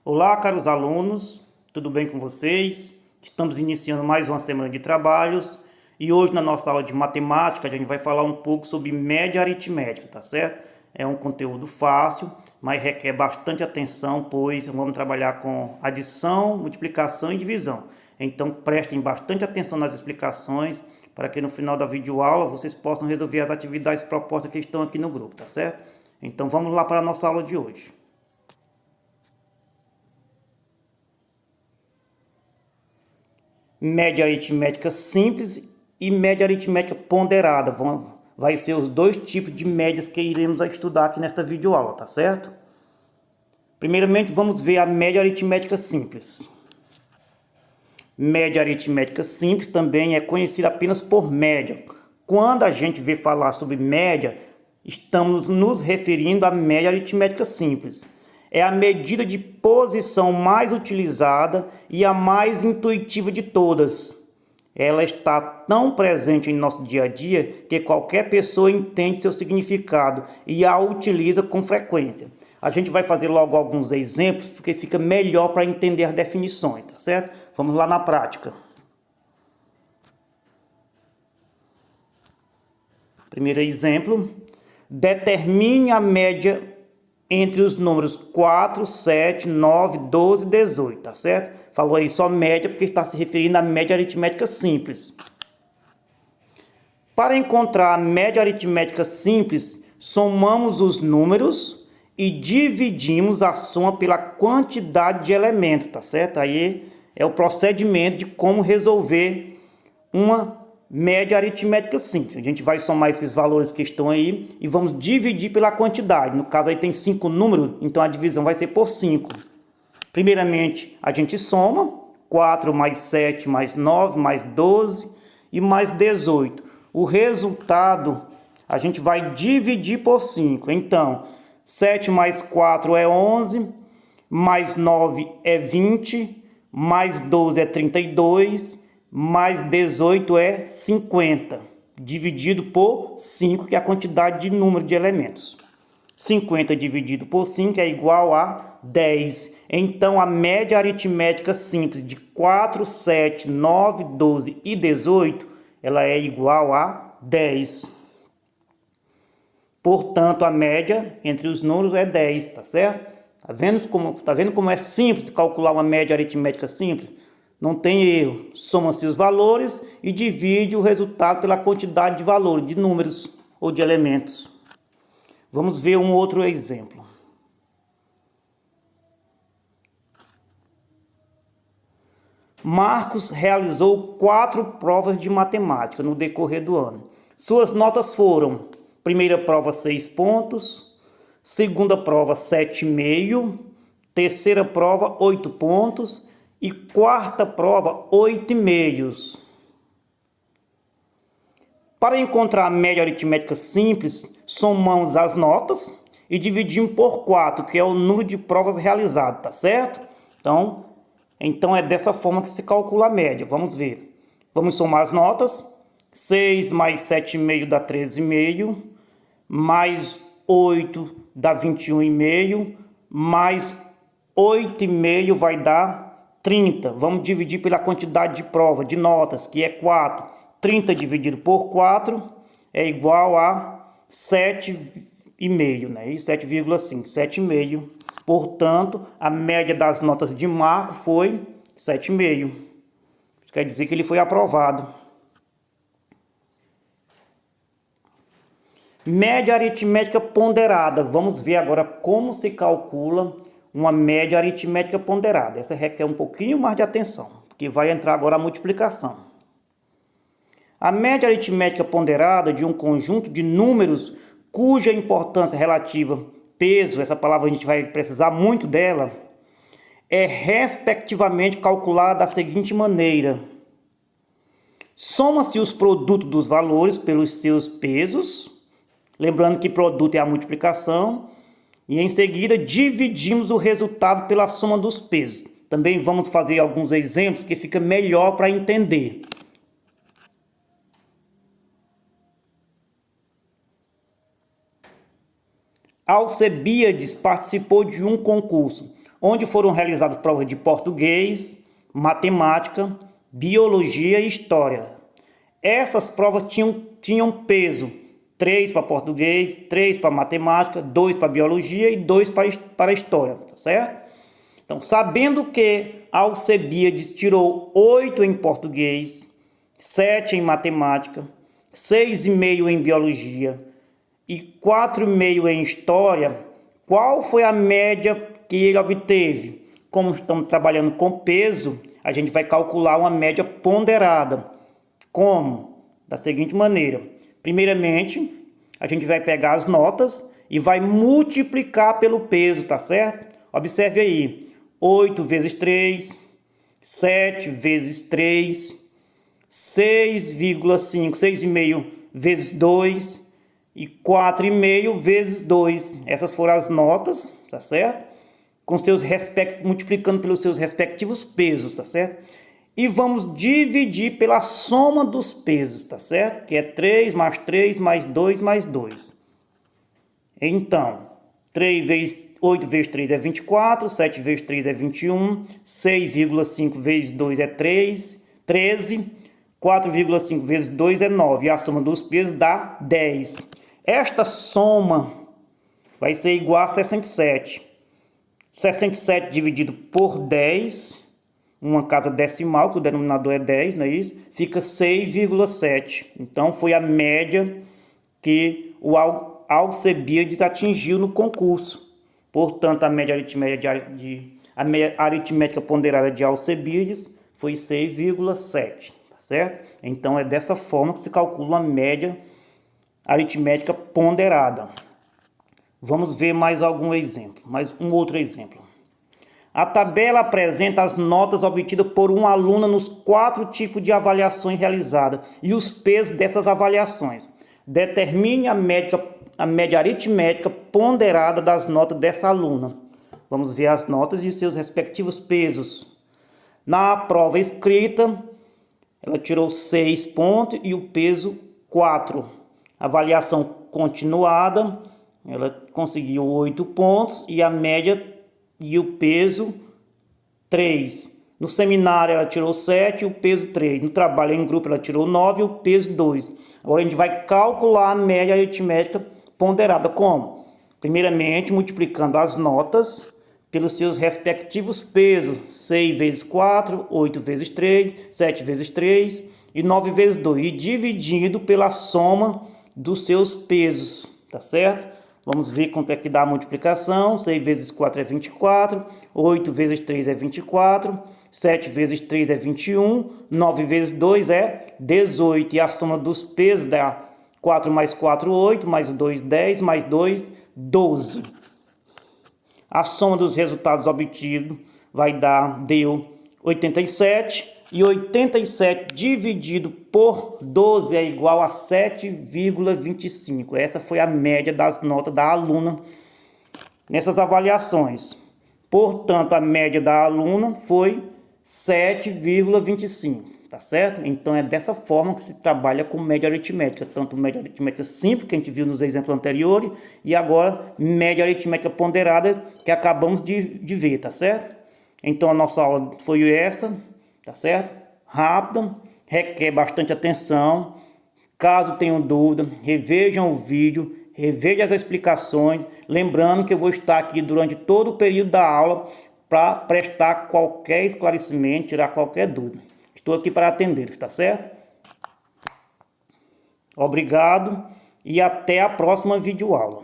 Olá, caros alunos, tudo bem com vocês? Estamos iniciando mais uma semana de trabalhos e hoje na nossa aula de matemática a gente vai falar um pouco sobre média aritmética, tá certo? É um conteúdo fácil, mas requer bastante atenção, pois vamos trabalhar com adição, multiplicação e divisão. Então prestem bastante atenção nas explicações para que no final da videoaula vocês possam resolver as atividades propostas que estão aqui no grupo, tá certo? Então vamos lá para a nossa aula de hoje. Média aritmética simples e média aritmética ponderada. Vai ser os dois tipos de médias que iremos estudar aqui nesta videoaula, tá certo? Primeiramente, vamos ver a média aritmética simples. Média aritmética simples também é conhecida apenas por média. Quando a gente vê falar sobre média, estamos nos referindo à média aritmética simples. É a medida de posição mais utilizada e a mais intuitiva de todas. Ela está tão presente em nosso dia a dia que qualquer pessoa entende seu significado e a utiliza com frequência. A gente vai fazer logo alguns exemplos porque fica melhor para entender as definições, tá certo? Vamos lá na prática. Primeiro exemplo: determine a média entre os números 4, 7, 9, 12 e 18, tá certo? Falou aí só média porque está se referindo à média aritmética simples. Para encontrar a média aritmética simples, somamos os números e dividimos a soma pela quantidade de elementos, tá certo? Aí é o procedimento de como resolver uma média aritmética simples. A gente vai somar esses valores que estão aí e vamos dividir pela quantidade. No caso aí tem 5 números, então a divisão vai ser por 5. Primeiramente, a gente soma 4 mais 7 mais 9 mais 12 e mais 18. O resultado a gente vai dividir por 5. Então, 7 mais 4 é 11, mais 9 é 20, mais 12 é 32, mais 18 é 50, dividido por 5, que é a quantidade de número de elementos. 50 dividido por 5 é igual a 10. Então, a média aritmética simples de 4, 7, 9, 12 e 18, ela é igual a 10. Portanto, a média entre os números é 10, tá certo? Tá vendo como é simples calcular uma média aritmética simples? Não tem erro. Soma-se os valores e divide o resultado pela quantidade de valores, de números ou de elementos. Vamos ver um outro exemplo. Marcos realizou 4 provas de matemática no decorrer do ano. Suas notas foram: primeira prova 6 pontos, segunda prova 7,5, terceira prova 8 pontos e quarta prova 8,5. Para encontrar a média aritmética simples, somamos as notas e dividimos por 4, que é o número de provas realizadas, tá certo? Então é dessa forma que se calcula a média. Vamos ver. Vamos somar as notas. 6 mais 7,5 dá 13,5, mais 8 dá 21,5, mais 8,5 vai dar 30. Vamos dividir pela quantidade de prova, de notas, que é 4. 30 dividido por 4 é igual a 7,5, né? E 7,5, 7,5. Portanto, a média das notas de Marco foi 7,5. Quer dizer que ele foi aprovado. Média aritmética ponderada. Vamos ver agora como se calcula uma média aritmética ponderada. Essa requer um pouquinho mais de atenção, porque vai entrar agora a multiplicação. A média aritmética ponderada de um conjunto de números cuja importância relativa, peso, essa palavra a gente vai precisar muito dela, é respectivamente calculada da seguinte maneira: soma-se os produtos dos valores pelos seus pesos, lembrando que produto é a multiplicação, e em seguida dividimos o resultado pela soma dos pesos. Também vamos fazer alguns exemplos que fica melhor para entender. Alcebiades participou de um concurso. onde foram realizadas provas de português, matemática, biologia e história. Essas provas tinham peso: 3 para português, 3 para matemática, 2 para biologia e 2 para história, tá certo? Então, sabendo que Alcebiades tirou 8 em português, 7 em matemática, 6,5 em biologia e 4,5 em história, qual foi a média que ele obteve? Como estamos trabalhando com peso, a gente vai calcular uma média ponderada. Como? Da seguinte maneira: primeiramente, a gente vai pegar as notas e vai multiplicar pelo peso, tá certo? Observe aí: 8 vezes 3, 7 vezes 3, 6,5, 6,5 vezes 2 e 4,5 vezes 2. Essas foram as notas, tá certo? Com seus multiplicando pelos seus respectivos pesos, tá certo? E vamos dividir pela soma dos pesos, tá certo? Que é 3 mais 3 mais 2 mais 2. Então, 8 vezes 3 é 24, 7 vezes 3 é 21, 6,5 vezes 2 é 13, 4,5 vezes 2 é 9. E a soma dos pesos dá 10. Esta soma vai ser igual a 67. 67 dividido por 10, uma casa decimal, que o denominador é 10, não é isso? Fica 6,7. Então, foi a média que o Alcebiades atingiu no concurso. Portanto, a média aritmética ponderada de Alcebiades foi 6,7, tá certo? Então, é dessa forma que se calcula a média aritmética ponderada. Vamos ver mais algum exemplo, mais um outro exemplo. A tabela apresenta as notas obtidas por um aluno nos 4 tipos de avaliações realizadas e os pesos dessas avaliações. Determine a média aritmética ponderada das notas dessa aluna. Vamos ver as notas e os seus respectivos pesos. Na prova escrita, ela tirou 6 pontos e o peso 4. Avaliação continuada, ela conseguiu 8 pontos e a média e o peso 3. No seminário ela tirou 7 e o peso 3. No trabalho em grupo ela tirou 9 e o peso 2. Agora a gente vai calcular a média aritmética ponderada como? Primeiramente, multiplicando as notas pelos seus respectivos pesos. 6 vezes 4, 8 vezes 3, 7 vezes 3 e 9 vezes 2. E dividindo pela soma dos seus pesos, tá certo? Vamos ver quanto é que dá a multiplicação. 6 vezes 4 é 24, 8 vezes 3 é 24, 7 vezes 3 é 21, 9 vezes 2 é 18. E a soma dos pesos dá 4 mais 4, 8, mais 2, 10, mais 2, 12. A soma dos resultados obtidos deu 87. E 87 dividido por 12 é igual a 7,25. Essa foi a média das notas da aluna nessas avaliações. Portanto, a média da aluna foi 7,25, tá certo? Então, é dessa forma que se trabalha com média aritmética. Tanto média aritmética simples, que a gente viu nos exemplos anteriores, e agora média aritmética ponderada, que acabamos de ver, tá certo? Então, a nossa aula foi essa. Tá certo? Rápida, requer bastante atenção. Caso tenham dúvida, revejam o vídeo, revejam as explicações. Lembrando que eu vou estar aqui durante todo o período da aula para prestar qualquer esclarecimento, tirar qualquer dúvida. Estou aqui para atender, tá certo? Obrigado e até a próxima videoaula.